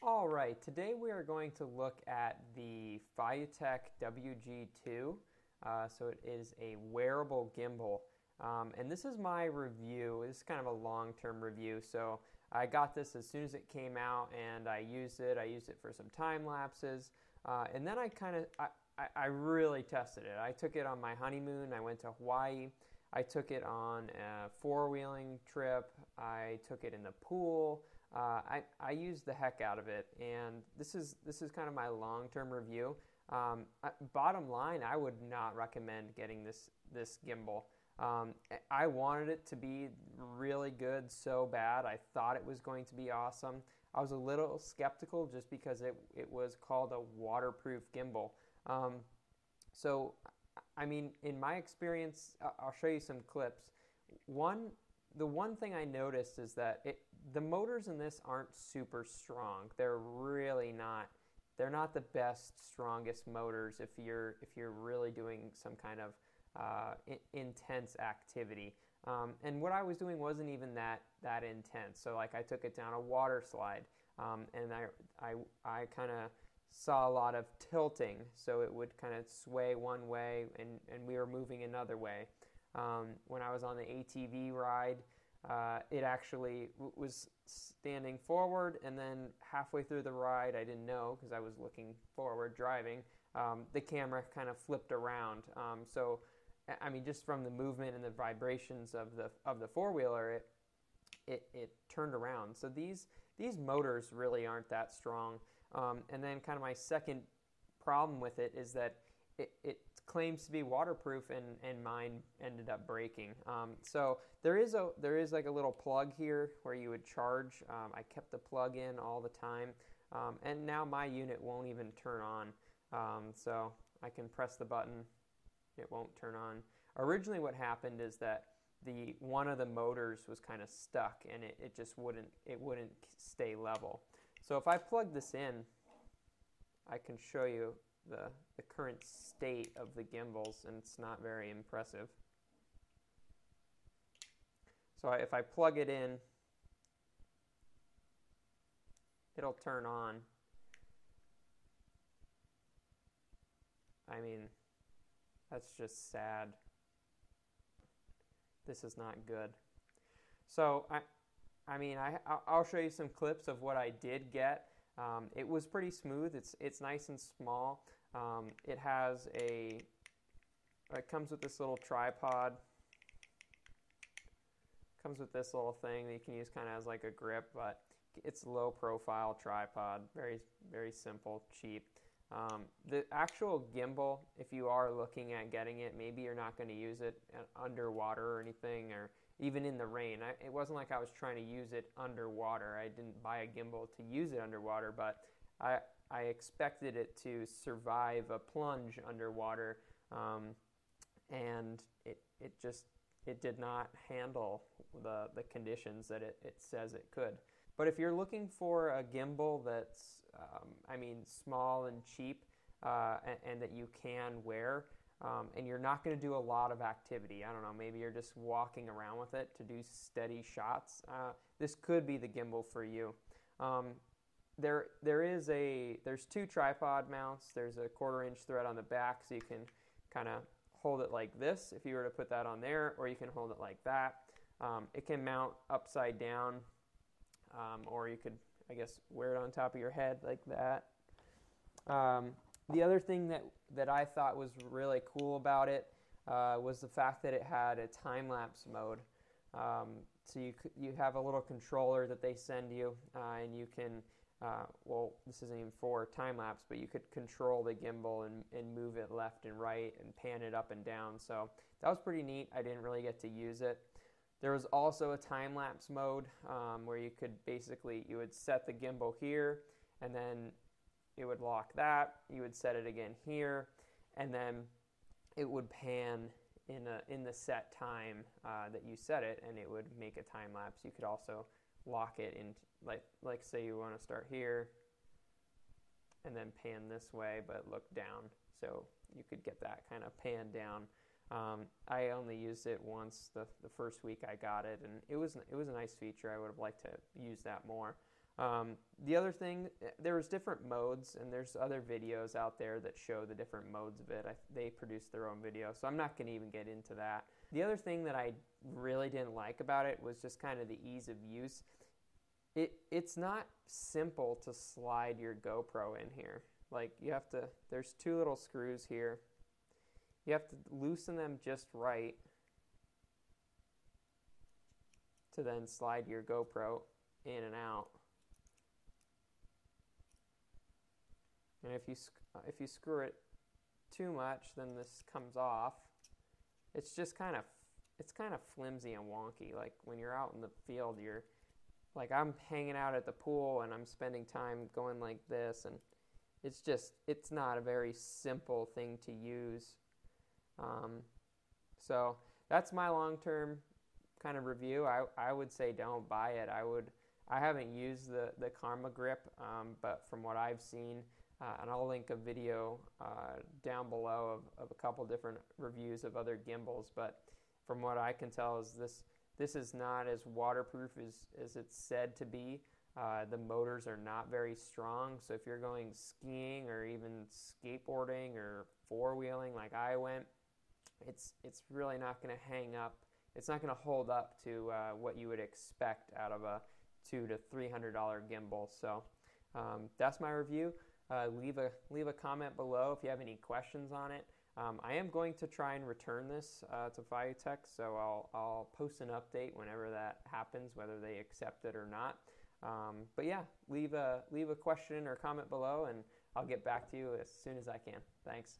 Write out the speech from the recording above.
All right, today we are going to look at the Feiyu Tech WG2. So it is a wearable gimbal. And this is my review. This is kind of a long-term review. So I got this as soon as it came out and I used it. I used it for some time lapses. And then I really tested it. I took it on my honeymoon. I went to Hawaii. I took it on a four-wheeling trip. I took it in the pool. I used the heck out of it, and this is kind of my long-term review. Bottom line, I would not recommend getting this gimbal. I wanted it to be really good so bad. I thought it was going to be awesome. I was a little skeptical just because it was called a waterproof gimbal. So, I mean, in my experience, I'll show you some clips. The one thing I noticed is that the motors in this aren't super strong. They're really not. They're not the best, strongest motors if you're really doing some kind of intense activity. And what I was doing wasn't even that intense. So like I took it down a water slide, and I kind of saw a lot of tilting. So it would kind of sway one way, and we were moving another way. When I was on the ATV ride, it actually was standing forward, and then halfway through the ride, I didn't know because I was looking forward driving. The camera kind of flipped around. So, I mean, just from the movement and the vibrations of the four wheeler, it turned around. So these motors really aren't that strong. And then kind of my second problem with it is that it claims to be waterproof, and mine ended up breaking. So there is like a little plug here where you would charge. I kept the plug in all the time, and now my unit won't even turn on. So I can press the button, it won't turn on. Originally, what happened is that one of the motors was kind of stuck, and it just wouldn't stay level. So if I plug this in, I can show you the current state of the gimbals, and it's not very impressive. So if I plug it in, it'll turn on. I mean, that's just sad. This is not good. So I'll show you some clips of what I did get. It was pretty smooth. It's nice and small. It comes with this little tripod. Comes with this little thing that you can use kind of as like a grip, but it's a low profile tripod. Very, very simple, cheap. The actual gimbal, if you are looking at getting it, maybe you're not going to use it underwater or anything, or even in the rain. It wasn't like I was trying to use it underwater. I didn't buy a gimbal to use it underwater, but I expected it to survive a plunge underwater, and it did not handle the conditions that it says it could. But if you're looking for a gimbal that's, small and cheap, and that you can wear, and you're not going to do a lot of activity, I don't know, maybe you're just walking around with it to do steady shots, this could be the gimbal for you. There's two tripod mounts. There's a 1/4-inch thread on the back, so you can kind of hold it like this if you were to put that on there, or you can hold it like that. It can mount upside down, or you could, I guess, wear it on top of your head like that. The other thing that I thought was really cool about it was the fact that it had a time-lapse mode. So you have a little controller that they send you, and you can, this isn't even for time-lapse, but you could control the gimbal and move it left and right and pan it up and down. So that was pretty neat. I didn't really get to use it. There was also a time-lapse mode where you would set the gimbal here, and then it would lock that. You would set it again here, and then it would pan in the set time that you set it, and it would make a time lapse. You could also lock it in, like say you want to start here, and then pan this way, but look down. So you could get that kind of pan down. I only used it once the first week I got it, and it was a nice feature. I would have liked to use that more. The other thing, there's different modes, and there's other videos out there that show the different modes of it. They produce their own video, so I'm not going to even get into that. The other thing that I really didn't like about it was just kind of the ease of use. It's not simple to slide your GoPro in here. Like, you have to, there's two little screws here. You have to loosen them just right to then slide your GoPro in and out. And if you screw it too much, then this comes off. It's just kind of flimsy and wonky. Like, when you're out in the field, like, I'm hanging out at the pool and I'm spending time going like this, and it's not a very simple thing to use. So that's my long-term kind of review. I would say don't buy it. I haven't used the Karma grip, but from what I've seen, and I'll link a video down below of a couple different reviews of other gimbals, but from what I can tell is this is not as waterproof as it's said to be. The motors are not very strong, so if you're going skiing or even skateboarding or four-wheeling like I went, it's really not going to hang up. It's not going to hold up to what you would expect out of a $200 to $300 gimbal. So that's my review. Leave a comment below if you have any questions on it. I am going to try and return this to Feiyu Tech, so I'll post an update whenever that happens, whether they accept it or not. But yeah, leave a question or comment below, and I'll get back to you as soon as I can. Thanks.